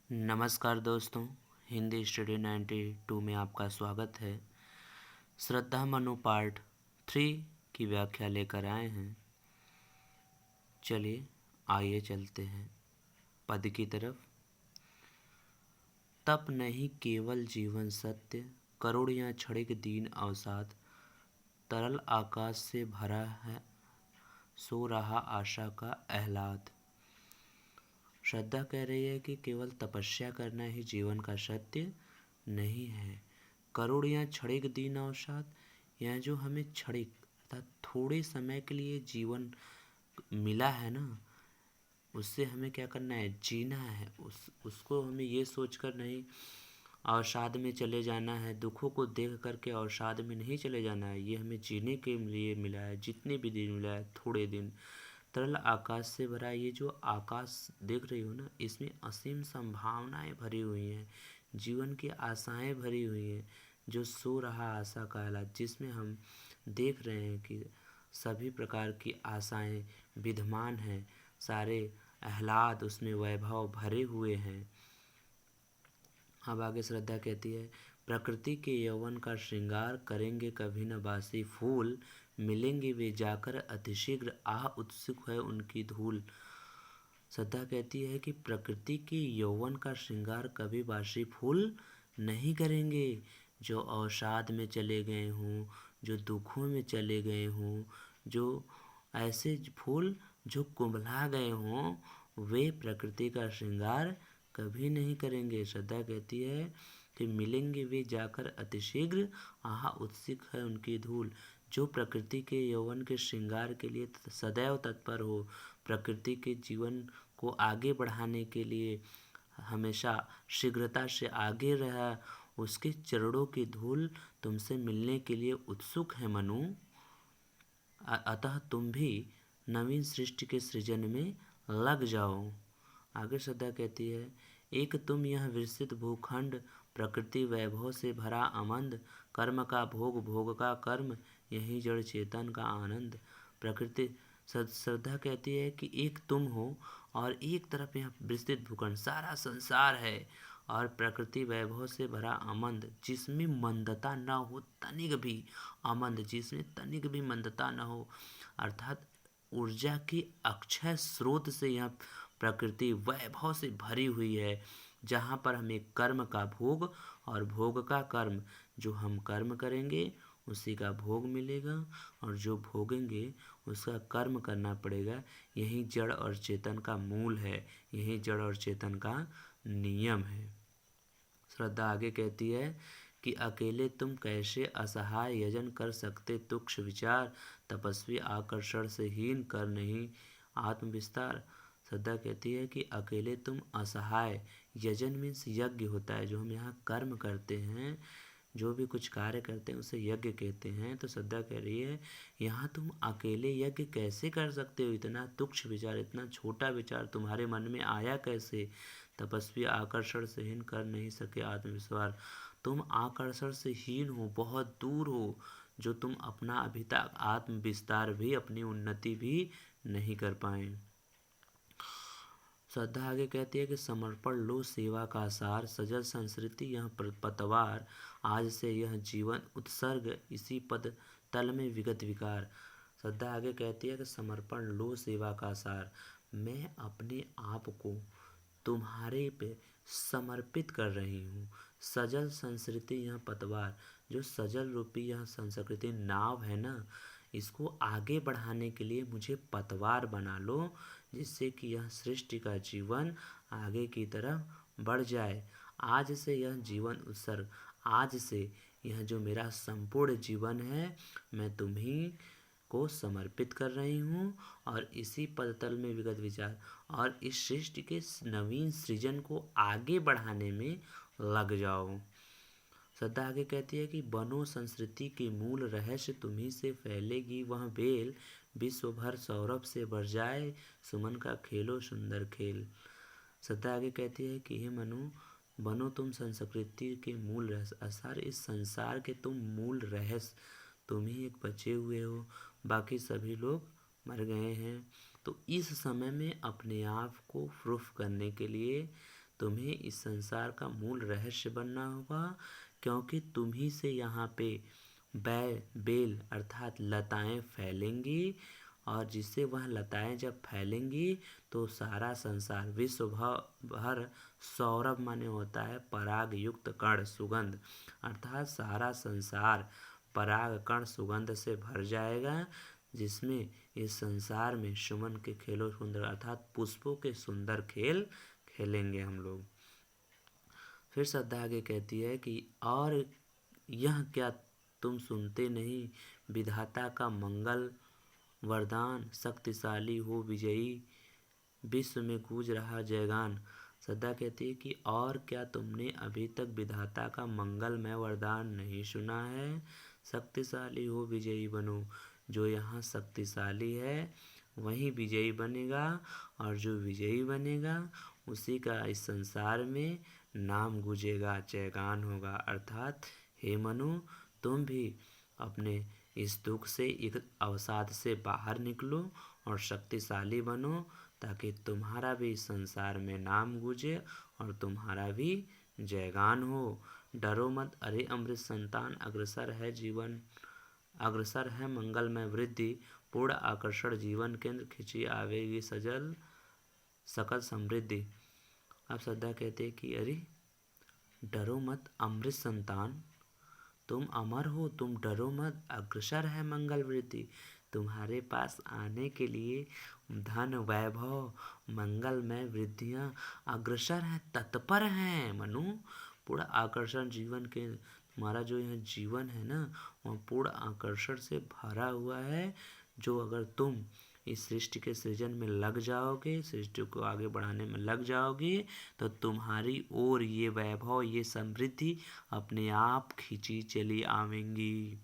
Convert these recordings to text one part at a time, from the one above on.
नमस्कार दोस्तों, हिंदी स्टडी 92 में आपका स्वागत है। श्रद्धा मनु पार्ट 3 की व्याख्या लेकर आए हैं। चलिए आइए चलते हैं पद की तरफ। तप नहीं केवल जीवन सत्य, करोड़ या क्षणिक दीन अवसाद, तरल आकाश से भरा है सो रहा आशा का आह्लाद। श्रद्धा कह रही है कि केवल तपस्या करना ही जीवन का सत्य नहीं है। करोड़ या क्षणिक दीन अवसाद, यह जो हमें क्षणिक अर्थात थोड़े समय के लिए जीवन मिला है ना, उससे हमें क्या करना है, जीना है। उसको हमें ये सोचकर नहीं अवसाद में चले जाना है, दुखों को देख करके अवसाद में नहीं चले जाना है। ये हमें जीने के लिए मिला है, जितने भी दिन मिला है, थोड़े दिन। तरल आकाश से भरा, ये जो आकाश देख रही हो ना, इसमें असीम संभावनाएं भरी हुई हैं, जीवन की आशाएं भरी हुई हैं, जो सो रहा आशा का आह्लाद, जिसमें हम देख रहे हैं कि सभी प्रकार की आशाएं विद्यमान हैं, सारे आह्लाद उसमें वैभव भरे हुए हैं। अब आगे श्रद्धा कहती है, प्रकृति के यौवन का श्रृंगार करेंगे कभी न बासी फूल, मिलेंगे वे जाकर अतिशीघ्र, आह उत्सुक है उनकी धूल। श्रद्धा कहती है कि प्रकृति के यौवन का श्रृंगार कभी बासी फूल नहीं करेंगे। जो अवसाद में चले गए हों, जो दुखों में चले गए हों, जो ऐसे फूल जो कुंभला गए हों, वे प्रकृति का श्रृंगार कभी नहीं करेंगे। श्रद्धा कहती है कि मिलेंगे वे जाकर अतिशीघ्र, आहा उत्सुक है उनकी धूल। जो प्रकृति के यौवन के श्रृंगार के लिए सदैव तत्पर हो, प्रकृति के जीवन को आगे बढ़ाने के लिए हमेशा शीघ्रता से आगे रहा, उसके चरणों की धूल तुमसे मिलने के लिए उत्सुक है मनु। अतः तुम भी नवीन सृष्टि के सृजन में लग जाओ। आगे श्रद्धा कहती है, एक तुम यह विस्तृत भूखंड, प्रकृति वैभव से भरा अमंद, कर्म का भोग भोग का कर्म, यही जड़ चेतन का आनंद। प्रकृति श्रद्धा कहती है कि एक तुम हो और एक तरफ यह विस्तृत भूखंड सारा संसार है, और प्रकृति वैभव से भरा अमंद, जिसमें मंदता न हो तनिक भी, अमंद जिसमें तनिक भी मंदता न हो, अर्थात ऊर्जा की अक्षय स्रोत से यह प्रकृति वैभव से भरी हुई है, जहाँ पर हमें कर्म का भोग और भोग का कर्म, जो हम कर्म करेंगे उसी का भोग मिलेगा, और जो भोगेंगे उसका कर्म करना पड़ेगा। यही जड़ और चेतन का मूल है, यही जड़ और चेतन का नियम है। श्रद्धा आगे कहती है कि अकेले तुम कैसे असहाय यजन कर सकते तुक्ष विचार, तपस्वी आकर्षण से हीन कर नहीं आत्मविस्तार। श्रद्धा कहती है कि अकेले तुम असहाय, यजन मीन्स यज्ञ होता है, जो हम यहाँ कर्म करते हैं, जो भी कुछ कार्य करते हैं उसे यज्ञ कहते हैं। तो श्रद्धा कह रही है, यहाँ तुम अकेले यज्ञ कैसे कर सकते हो, इतना तुच्छ विचार, इतना छोटा विचार तुम्हारे मन में आया कैसे। तपस्वी आकर्षण से हीन कर नहीं सके आत्मविश्वास, तुम आकर्षण से हीन हो, बहुत दूर हो, जो तुम अपना अभी तक आत्म विस्तार भी, अपनी उन्नति भी नहीं कर पाए। श्रद्धा आगे कहती है कि समर्पण लो सेवा का सार, सजल संस्कृति यह पतवार, आज से यह जीवन उत्सर्ग, इसी पद तल में विगत विकार। श्रद्धा आगे कहती है कि समर्पण लो सेवा का सार, मैं अपने आप को तुम्हारे पे समर्पित कर रही हूँ। सजल संस्कृति यह पतवार, जो सजल रूपी यह संस्कृति नाव है ना, इसको आगे बढ़ाने के लिए मुझे पतवार बना लो, जिससे कि यह सृष्टि का जीवन आगे की तरफ बढ़ जाए। आज से यह जीवन उत्सर्ग, आज से यह जो मेरा संपूर्ण जीवन है, मैं तुम्हीं को समर्पित कर रही हूँ, और इसी पदतल में विगत विचार, और इस सृष्टि के नवीन सृजन को आगे बढ़ाने में लग जाओ। श्रद्धा आगे कहती है कि बनो संस्कृति के मूल रहस्य, तुम्ही से फैलेगी वह बेल, विश्व भर सौरभ से भर जाए, सुमन का खेलो सुंदर खेल। श्रद्धा आगे कहती है कि हे मनु, बनो तुम संस्कृति के मूल रहस्य, असार इस संसार के तुम मूल रहस्य, तुम ही एक बचे हुए हो, बाकी सभी लोग मर गए हैं। तो इस समय में अपने आप को प्रूफ करने के लिए तुम्हें इस संसार का मूल रहस्य बनना होगा, क्योंकि तुम ही से यहाँ पे बेल अर्थात लताएं फैलेंगी, और जिससे वह लताएं जब फैलेंगी तो सारा संसार विश्व भर सौरभ माने होता है पराग युक्त कण सुगंध, अर्थात सारा संसार पराग कण सुगंध से भर जाएगा, जिसमें इस संसार में सुमन के खेलों सुंदर अर्थात पुष्पों के सुंदर खेल खेलेंगे हम लोग। फिर श्रद्धा आगे कहती है कि और यह क्या तुम सुनते नहीं, विधाता का मंगल वरदान, शक्तिशाली हो विजयी, विश्व में गूंज रहा जयगान। श्रद्धा कहती है कि और क्या तुमने अभी तक विधाता का मंगलमय वरदान नहीं सुना है, शक्तिशाली हो विजयी बनो। जो यहाँ शक्तिशाली है वही विजयी बनेगा, और जो विजयी बनेगा उसी का इस संसार में नाम गूंजेगा, जयगान होगा। अर्थात हे मनु, तुम भी अपने इस दुख से, एक अवसाद से बाहर निकलो और शक्तिशाली बनो, ताकि तुम्हारा भी संसार में नाम गूंजे और तुम्हारा भी जयगान हो। डरो मत अरे अमृत संतान, अग्रसर है जीवन, अग्रसर है मंगलमय वृद्धि, पूर्ण आकर्षण जीवन केंद्र, खिंची आवेगी सजल सकल समृद्धि। अब श्रद्धा कहते हैं कि अरे डरो मत अमृत संतान, तुम अमर हो, तुम डरो मत, अग्रसर है मंगल वृद्धि। तुम्हारे पास आने के लिए धन वैभव मंगलमय वृद्धियाँ अग्रसर हैं, तत्पर हैं मनु। पूर्ण आकर्षण जीवन के, तुम्हारा जो यह जीवन है ना वह पूर्ण आकर्षण से भरा हुआ है। जो अगर तुम इस सृष्टि के सृजन में लग जाओगे, सृष्टि को आगे बढ़ाने में लग जाओगे, तो तुम्हारी ओर ये वैभव, ये समृद्धि अपने आप खींची चली आवेंगी।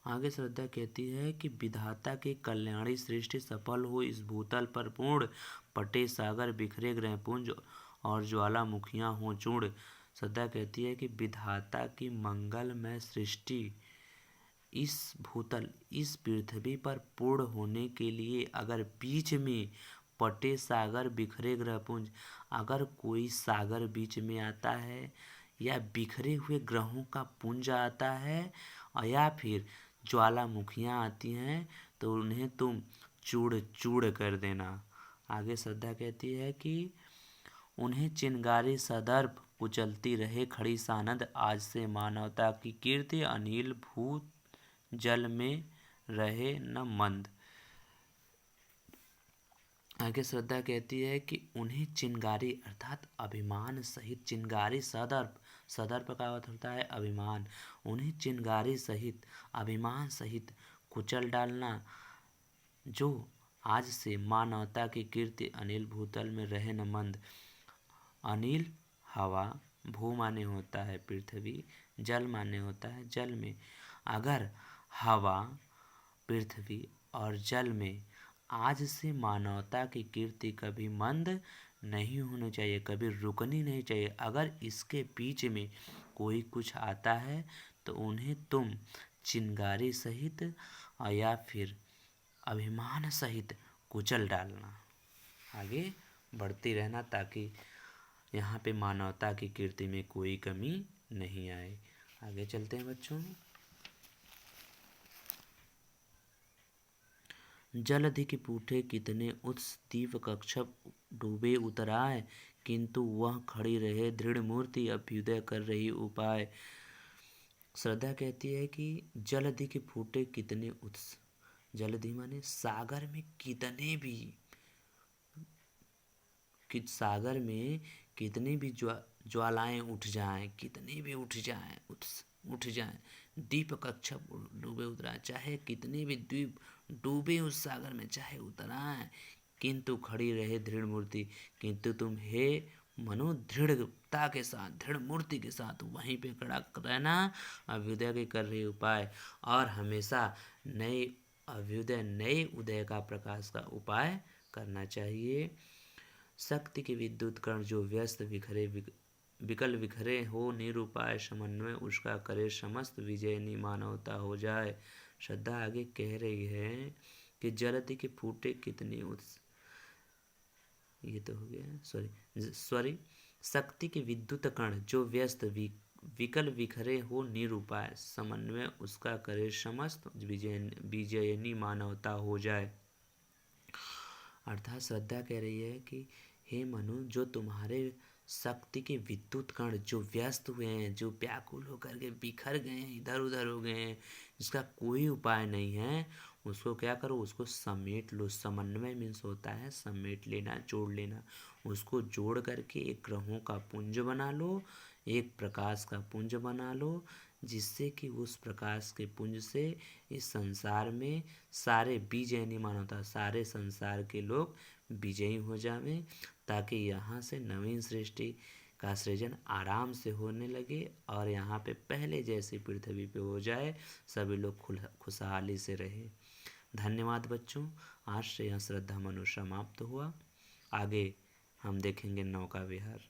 आगे श्रद्धा कहती है कि विधाता के कल्याणी सृष्टि सफल हो इस भूतल पर पूर्ण, पटे सागर बिखरे ग्रहपुंज और ज्वालामुखियां हो चूर्ण। श्रद्धा कहती है कि विधाता की मंगलमय सृष्टि इस भूतल, इस पृथ्वी पर पूर्ण होने के लिए अगर बीच में पटे सागर बिखरे ग्रहपुंज, अगर कोई सागर बीच में आता है, या बिखरे हुए ग्रहों का पुंज आता है, और या फिर ज्वालामुखियाँ आती हैं, तो उन्हें तुम चूड़ चूड़ कर देना। आगे श्रद्धा कहती है कि उन्हें चिंगारी सदर्प कुचलती रहे खड़ी सानंद, आज से मानवता की कीर्ति अनिल भूत जल में रहे न मंद। आगे श्रद्धा कहती है कि उन्हें चिंगारी अर्थात अभिमान सहित, चिंगारी सदर्प, सदर्प का अर्थ होता है अभिमान, उन्हें चिंगारी सहित अभिमान सहित कुचल डालना, जो आज से मानवता की कीर्ति अनिल भूतल में रहे न मंद। अनिल हवा, भू माने होता है पृथ्वी, जल माने होता है जल में। अगर हवा, पृथ्वी और जल में आज से मानवता की कीर्ति कभी मंद नहीं होनी चाहिए, कभी रुकनी नहीं चाहिए। अगर इसके बीच में कोई कुछ आता है तो उन्हें तुम चिंगारी सहित या फिर अभिमान सहित कुचल डालना, आगे बढ़ती रहना, ताकि यहाँ पे मानवता की कीर्ति में कोई कमी नहीं आए। आगे चलते हैं बच्चों। जलधि के पूठे कितने उत्स, दीप कक्षप डूबे उतराए, किंतु वह खड़ी रहे दृढ़ मूर्ति, अभ्युदय कर रही उपाय। श्रद्धा कहती है कि जलधि के फूटे कितने उत्स, जलधि माने सागर में कितने भी, सागर में कितनी भी ज्वालाएं उठ जाएं, कितनी भी उठ जाएं, उठ जाएं, दीप कक्षप डूबे उतराए, चाहे कितने भी द्वीप डूबे उस सागर में चाहे उतराएं, किंतु खड़ी रहे दृढ़ मूर्ति। किंतु तुम हे मनो दृढ़ता के साथ, दृढ़ मूर्ति के साथ वहीं पे खड़ा रहना, अभ्युदय के कर रहे उपाय, और हमेशा नए अभ्युदय, नए उदय का प्रकाश का उपाय करना चाहिए। शक्ति के विद्युत कण जो व्यस्त विखरे विकल विखरे हो निरुपाय समन्वय, उसका करे समस्त विजयनी मानवता हो जाए। श्रद्धा आगे कह रही है कि जलधि के फूटे कितने उत्स, ये तो हो गया, सॉरी। शक्ति के विद्युत कण जो व्यस्त विकल विखरे हो निरुपाय, समन्वय उसका करे समस्त, विजयनी मानवता हो जाए। अर्थात श्रद्धा कह रही है कि हे मनु, जो तुम्हारे शक्ति के विद्युत कण जो व्यस्त हुए हैं, जो व्याकुल होकर के बिखर गए हैं, इधर उधर हो गए हैं, जिसका कोई उपाय नहीं है, उसको क्या करो, उसको समेट लो। समन्वय मीन्स होता है समेट लेना, जोड़ लेना। उसको जोड़ करके एक ग्रहों का पुंज बना लो, एक प्रकाश का पुंज बना लो, जिससे कि उस प्रकाश के पुंज से इस संसार में सारे विजय नहीं मानवता, सारे संसार के लोग विजयी हो जावें, ताकि यहाँ से नवीन सृष्टि का सृजन आराम से होने लगे और यहाँ पे पहले जैसी पृथ्वी पे हो जाए, सभी लोग खुशहाली से रहे। धन्यवाद बच्चों। आज से यह श्रद्धा मनु समाप्त हुआ। आगे हम देखेंगे नौका विहार।